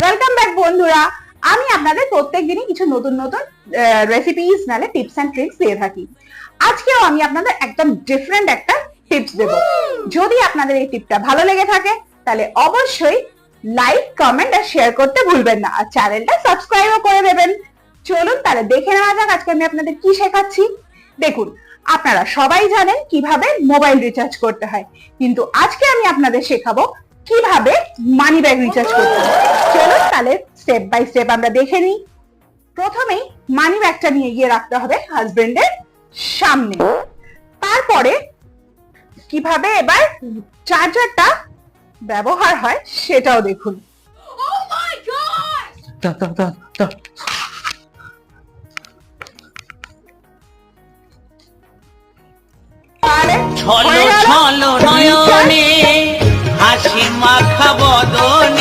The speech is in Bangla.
ওয়েলকাম ব্যাক বন্ধুরা। আমি আপনাদের প্রত্যেকদিনই কিছু নতুন নতুন রেসিপিস নালে টিপস এন্ড ট্রিক্স দিয়ে থাকি। আজকেও আমি আপনাদের একদম ডিফারেন্ট একটা টিপস দেব। যদি আপনাদের এই টিপটা ভালো লেগে থাকে তাহলে অবশ্যই লাইক, কমেন্ট আর শেয়ার করতে ভুলবেন না, আর চ্যানেলটা সাবস্ক্রাইবও করে দেবেন। চলুন তাহলে দেখে নেওয়া যাক আজকে আমি আপনাদের কি শেখাচ্ছি। দেখুন, আপনারা সবাই জানেন কিভাবে মোবাইল রিচার্জ করতে হয়, কিন্তু আজকে আমি আপনাদের শেখাবো কিভাবে মানি ব্যাগ রিচার্জ করতে হয়। চলুন তাহলে স্টেপ বাই স্টেপ আমরা দেখে নিই। প্রথমেই মানি ব্যাগটা নিয়ে গিয়ে রাখতে হবে হাজবেন্ডের সামনে। তারপরে কিভাবে এবার চার্জারটা ব্যবহার হয় সেটাও দেখুন। চলো চলো